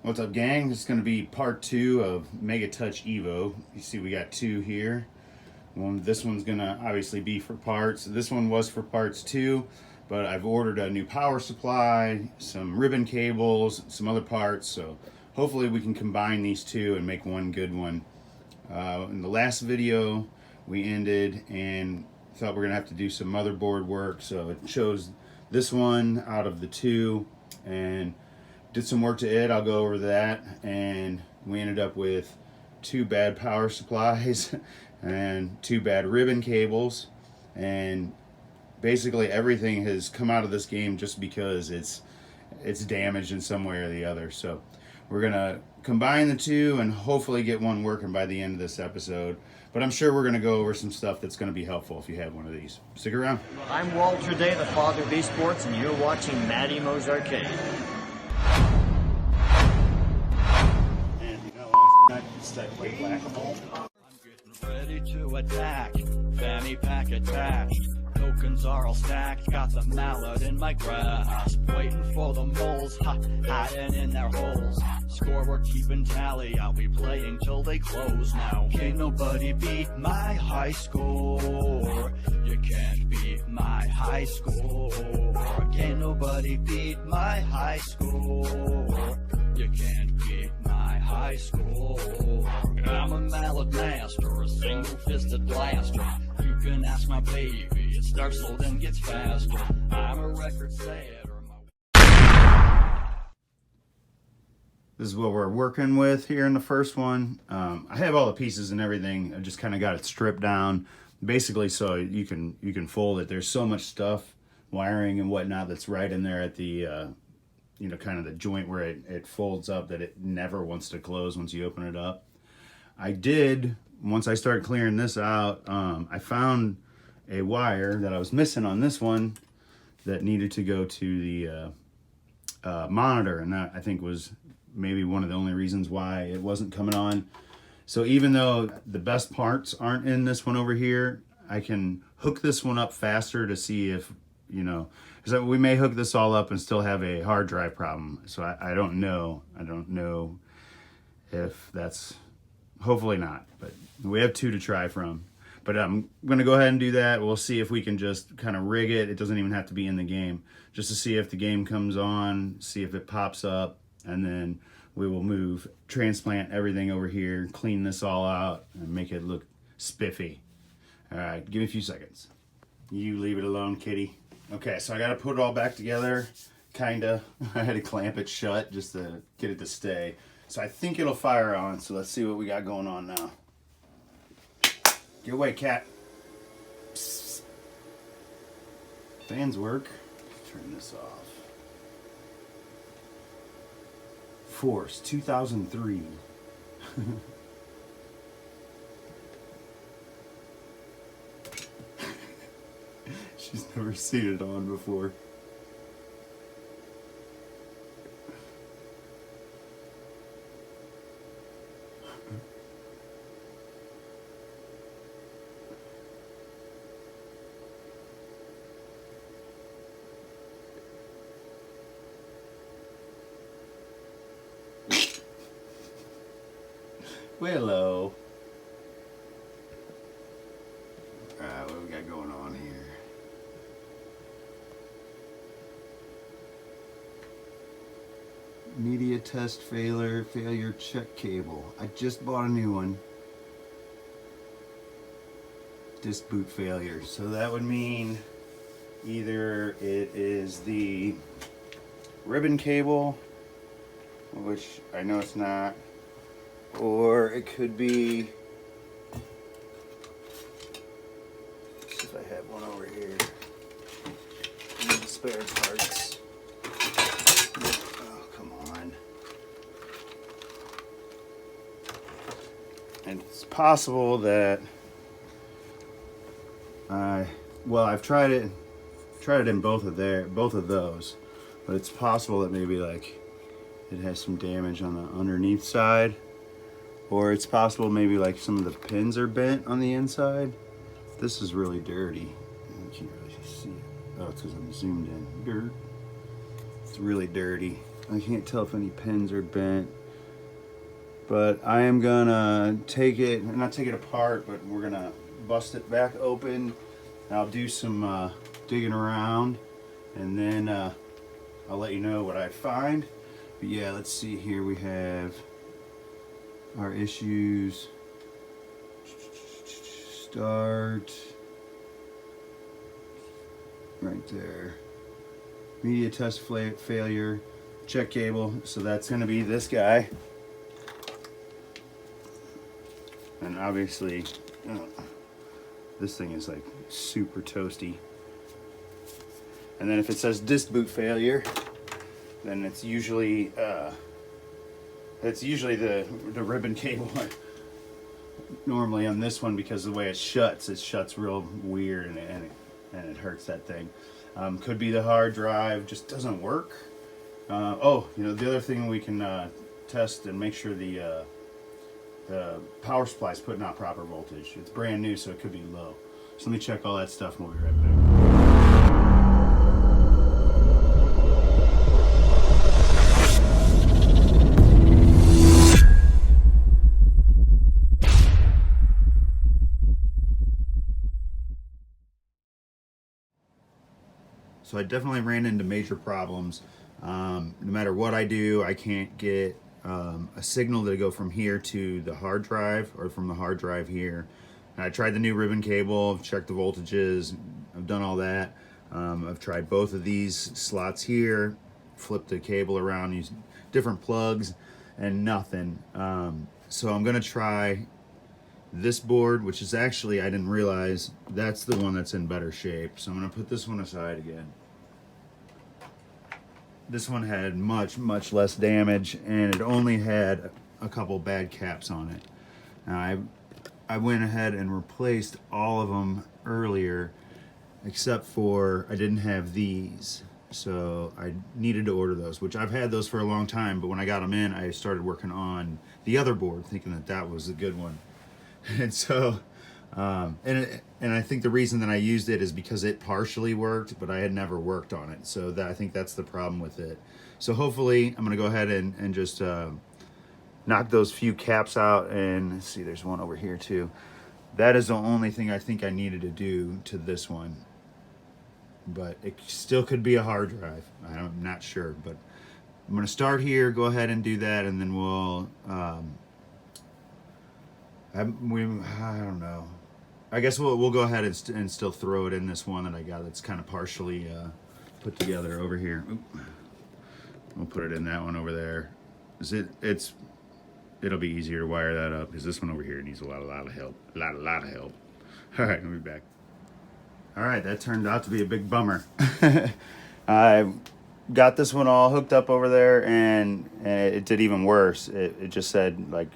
What's up, gang? This is going to be part 2 of Megatouch Evo. You see we got 2 here. This one's going to obviously be for parts. This one was for parts too, but I've ordered a new power supply, some ribbon cables, some other parts, so hopefully we can combine these two and make one good one. In the last video we ended and thought we're going to have to do some motherboard work, so it chose this one out of the two and did some work to it. I'll go over that, and we ended up with 2 bad power supplies and 2 bad ribbon cables, and basically everything has come out of this game just because it's damaged in some way or the other. So we're gonna combine the two and hopefully get one working by the end of this episode. But I'm sure we're gonna go over some stuff that's gonna be helpful if you have one of these. Stick around. I'm Walter Day, the father of esports, and you're watching Matty Mo's Arcade. And you know, it's that white whack-a-mole. I'm getting ready to attack. Fanny pack attached. Tokens are all stacked. Got the mallet in my grasp. Waiting for the moles, hiding in their holes. Scoreboard keeping tally. I'll be playing till they close now. Can't nobody beat my high score. You can't beat my high score. Can't nobody beat my high score. You can't beat my high score. I'm a mallet master, a single-fisted blaster. You can ask my baby, it starts slow then gets faster. I'm a record setter. This is what we're working with here in the first one. I have all the pieces and everything. I just kind of got it stripped down, basically, so you can fold it. There's so much stuff, wiring and whatnot, that's right in there at the you know, kind of the joint where it folds up, that it never wants to close once you open it up. I did, once I started clearing this out, I found a wire that I was missing on this one that needed to go to the monitor, and that I think was maybe one of the only reasons why it wasn't coming on. So even though the best parts aren't in this one over here, I can hook this one up faster to see if, you know, because we may hook this all up and still have a hard drive problem. So I don't know. I don't know if that's, hopefully not, but we have 2 to try from. But I'm going to go ahead and do that. We'll see if we can just kind of rig it. It doesn't even have to be in the game, just to see if the game comes on, see if it pops up, and then we will move, transplant everything over here, clean this all out, and make it look spiffy. All right, give me a few seconds. You leave it alone, kitty. Okay, so I got to put it all back together, kinda. I had to clamp it shut just to get it to stay. So I think it'll fire on, so let's see what we got going on now. Get away, cat. Psst. Fans work. Turn this off. Force 2003. She's never seen it on before. Hello. Alright, what do we got going on here? Media test failure check cable. I just bought a new one. Disk boot failure. So that would mean either it is the ribbon cable, which I know it's not, or it could be, let's see if I have one over here. Spare parts. Oh, come on. And it's possible that well, I've tried it in both of those, but it's possible that maybe like it has some damage on the underneath side. Or it's possible maybe like some of the pins are bent on the inside. This is really dirty. I can't really see it. Oh, it's because I'm zoomed in. Dirt. It's really dirty. I can't tell if any pins are bent. But I am gonna take it, not take it apart, but we're gonna bust it back open. I'll do some digging around, and then I'll let you know what I find. But yeah, let's see here. We have our issues. Start right there. Media test failure. Check cable. So that's gonna be this guy. And obviously, this thing is like super toasty. And then if it says disk boot failure, then it's usually the ribbon cable. Normally on this one, because of the way it shuts real weird, and it hurts that thing. Could be the hard drive just doesn't work. Oh, you know, the other thing we can test and make sure the power supply is putting out proper voltage. It's brand new, so it could be low. So let me check all that stuff and we'll be right back. So I definitely ran into major problems. No matter what I do, I can't get a signal to go from here to the hard drive, or from the hard drive here. And I tried the new ribbon cable, checked the voltages, I've done all that. I've tried both of these slots here, flipped the cable around, used different plugs, and nothing. So I'm gonna try this board, which is actually, I didn't realize, that's the one that's in better shape. So I'm gonna put this one aside again. This one had much less damage, and it only had a couple bad caps on it. Now I went ahead and replaced all of them earlier, except for I didn't have these. So I needed to order those, which I've had those for a long time, but when I got them in, I started working on the other board, thinking that that was a good one. And so, and I think the reason that I used it is because it partially worked, but I had never worked on it. So I think that's the problem with it. So hopefully I'm gonna go ahead and just knock those few caps out. And let's see, there's one over here too. That is the only thing I think I needed to do to this one. But it still could be a hard drive. I'm not sure, but I'm gonna start here, go ahead and do that, and then we'll, I don't know. I guess we'll go ahead and still throw it in this one that I got that's kind of partially put together over here. Oop. We'll put it in that one over there. It'll be easier to wire that up, because this one over here needs a lot of help. A lot of help. All right, I'll be back. All right, that turned out to be a big bummer. I got this one all hooked up over there, and it did even worse. It just said, like,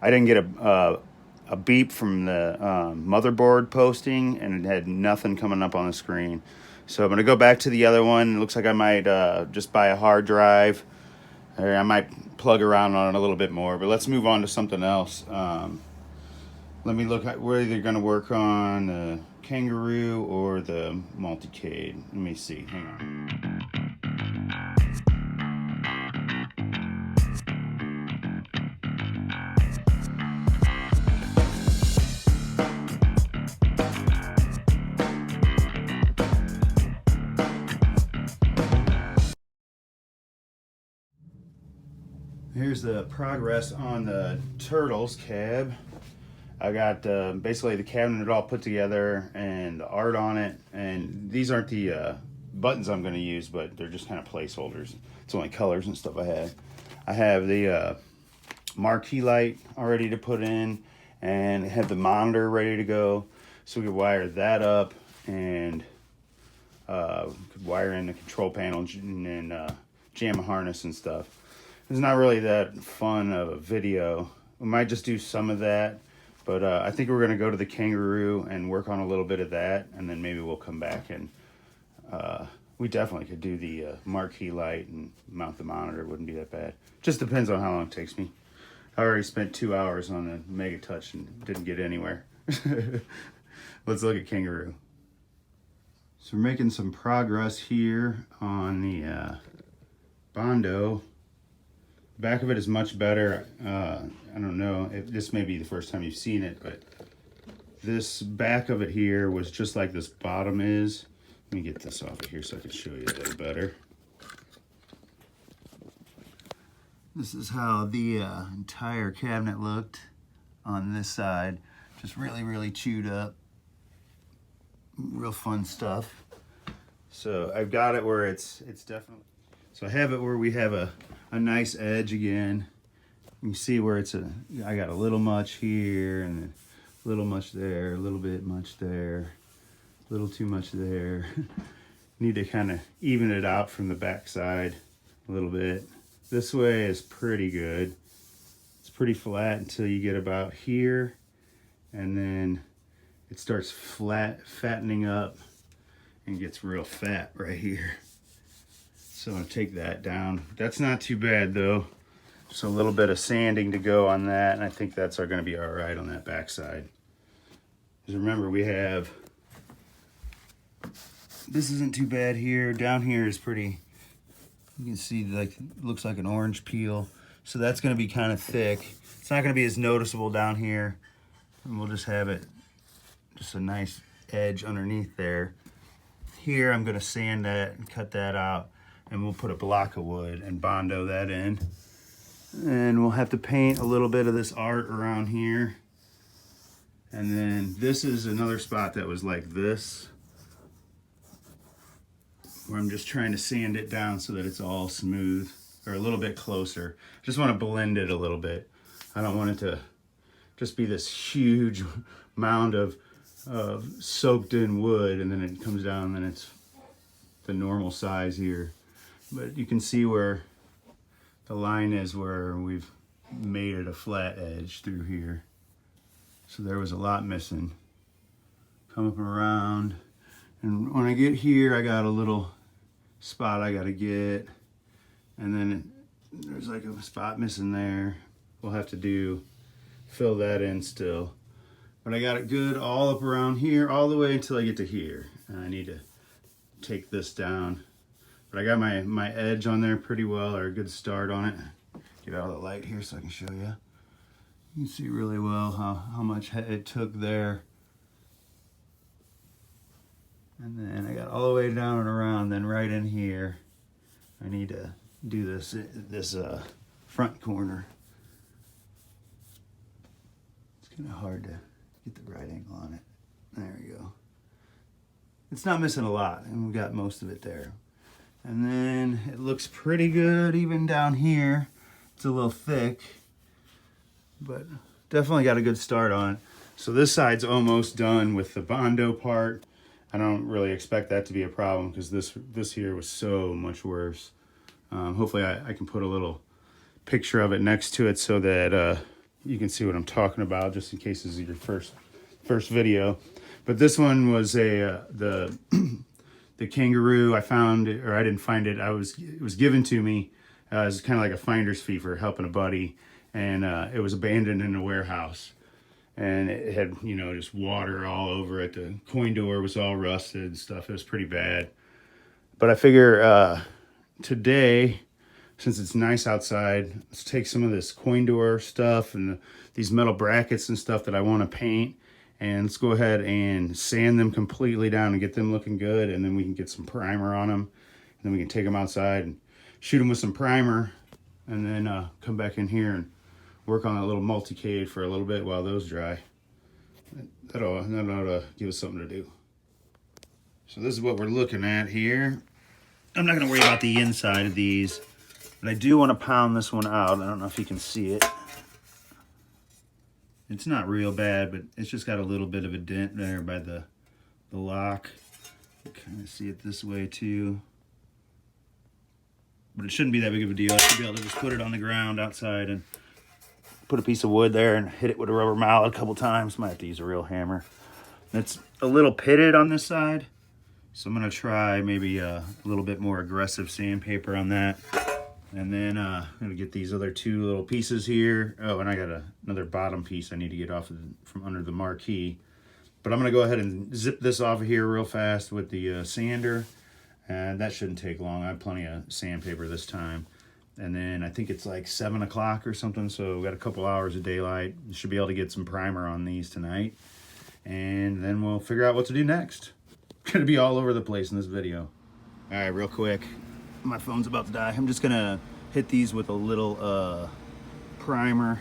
I didn't get a beep from the motherboard posting, and it had nothing coming up on the screen. So I'm gonna go back to the other one. It looks like I might just buy a hard drive, or I might plug around on it a little bit more, but let's move on to something else. Let me look at, we're either gonna work on the Kangaroo or the Multicade. Let me see, hang on. Here's the progress on the Turtles cab. I got basically the cabinet all put together and the art on it. And these aren't the buttons I'm going to use, but they're just kind of placeholders. It's only colors and stuff I have. I have the marquee light already to put in, and I have the monitor ready to go. So we could wire that up, and could wire in the control panel and then jam a harness and stuff. It's not really that fun of a video. We might just do some of that, but I think we're gonna go to the Kangaroo and work on a little bit of that, and then maybe we'll come back and we definitely could do the marquee light and mount the monitor. It wouldn't be that bad. Just depends on how long it takes me. I already spent 2 hours on the Megatouch and didn't get anywhere. Let's look at Kangaroo. So we're making some progress here on the Bondo. Back of it is much better. I don't know if this may be the first time you've seen it, but this back of it here was just like this bottom is. Let me get this off of here so I can show you a little better. This is how the entire cabinet looked on this side. Just really, really chewed up. Real fun stuff. So I've got it where it's definitely, so I have it where we have a nice edge again. You can see where I got a little much here and a little much there, a little bit much there, a little too much there. Need to kind of even it out from the back side a little bit. This way is pretty good. It's pretty flat until you get about here, and then it starts fattening up and gets real fat right here. So I'm gonna take that down. That's not too bad though. Just a little bit of sanding to go on that, and I think that's gonna be all right on that back side. Because remember, we have, this isn't too bad here. Down here is pretty, you can see like, looks like an orange peel. So that's gonna be kind of thick. It's not gonna be as noticeable down here. And we'll just have it, just a nice edge underneath there. Here I'm gonna sand that and cut that out, and we'll put a block of wood and Bondo that in. And we'll have to paint a little bit of this art around here. And then this is another spot that was like this, where I'm just trying to sand it down so that it's all smooth, or a little bit closer. Just want to blend it a little bit. I don't want it to just be this huge mound of soaked in wood, and then it comes down and it's the normal size here. But you can see where the line is, where we've made it a flat edge through here. So there was a lot missing. Come up around, and when I get here, I got a little spot I gotta get, and then there's like a spot missing there. We'll have to fill that in still. But I got it good all up around here, all the way until I get to here. And I need to take this down. But I got my edge on there pretty well, or a good start on it. Get out of the light here so I can show you. You can see really well how much it took there. And then I got all the way down and around, then right in here, I need to do this front corner. It's kind of hard to get the right angle on it. There we go. It's not missing a lot, and we got most of it there. And then it looks pretty good even down here. It's a little thick, but definitely got a good start on it. So this side's almost done with the Bondo part. I don't really expect that to be a problem, because this here was so much worse. Hopefully I can put a little picture of it next to it so that you can see what I'm talking about, just in case this is your first video. But this one was the Kangaroo. I found it, or I didn't find it. It was given to me as kind of like a finder's fee for helping a buddy, and it was abandoned in a warehouse. And it had, just water all over it. The coin door was all rusted and stuff. It was pretty bad. But I figure today, since it's nice outside, let's take some of this coin door stuff and these metal brackets and stuff that I want to paint, and let's go ahead and sand them completely down and get them looking good, and then we can get some primer on them, and then we can take them outside and shoot them with some primer, and then come back in here and work on that little multicade for a little bit while those dry. That ought to give us something to do. So this is what we're looking at here. I'm not going to worry about the inside of these, but I do want to pound this one out. I don't know if you can see it. It's not real bad, but it's just got a little bit of a dent there by the lock. You kind of see it this way too. But it shouldn't be that big of a deal. I should be able to just put it on the ground outside and put a piece of wood there and hit it with a rubber mallet a couple times. Might have to use a real hammer. It's a little pitted on this side, so I'm going to try maybe a little bit more aggressive sandpaper on that. And then I'm going to get these other two little pieces here. Oh, and I got another bottom piece I need to get off from under the marquee. But I'm going to go ahead and zip this off of here real fast with the sander. And that shouldn't take long. I have plenty of sandpaper this time. And then I think it's like 7 o'clock or something, so we got a couple hours of daylight. Should be able to get some primer on these tonight. And then we'll figure out what to do next. Gonna be all over the place in this video. All right, real quick. My phone's about to die. I'm just gonna hit these with a little primer.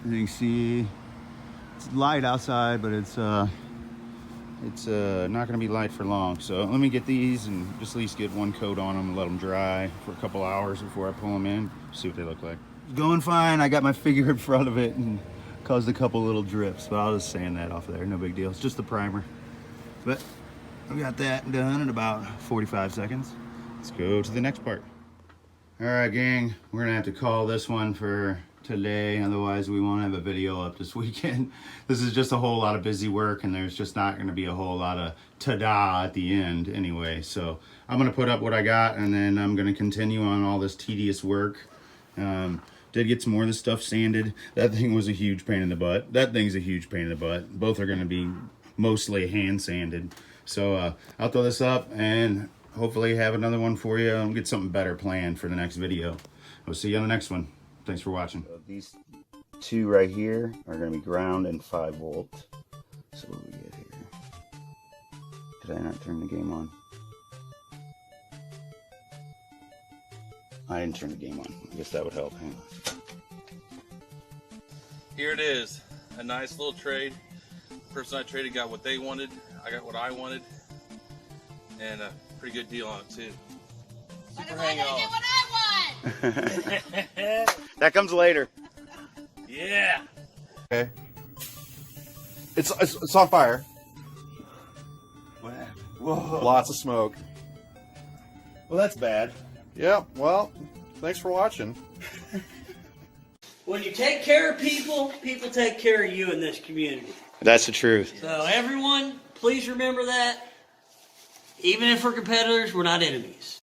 As you can see, it's light outside, but it's not gonna be light for long. So let me get these and just at least get one coat on them and let them dry for a couple hours before I pull them in. See what they look like. Going fine. I got my finger in front of it and caused a couple little drips, but I'll just sand that off there. No big deal. It's just the primer. But we got that done in about 45 seconds. Let's go to the next part. All right, gang. We're gonna have to call this one for today, otherwise we won't have a video up this weekend. This is just a whole lot of busy work, and there's just not going to be a whole lot of ta-da at the end anyway. So I'm going to put up what I got, and then I'm going to continue on all this tedious work. Did get some more of this stuff sanded. That thing was a huge pain in the butt. That thing's a huge pain in the butt. Both are going to be mostly hand sanded. So I'll throw this up and hopefully have another one for you and get something better planned for the next video. I'll see you on the next one. Thanks for watching. These two right here are going to be ground and 5 volt. So what do we get here? Did I not turn the game on? I didn't turn the game on. I guess that would help. Hang on. Here it is. A nice little trade. The person I traded got what they wanted. I got what I wanted. And a pretty good deal on it too. Super hang on. That comes later. Yeah. Okay. It's on fire. What happened? Whoa. Lots of smoke. Well, that's bad. Yeah, well, thanks for watching. When you take care of people, people take care of you in this community. That's the truth. So everyone, please remember that. Even if we're competitors, we're not enemies.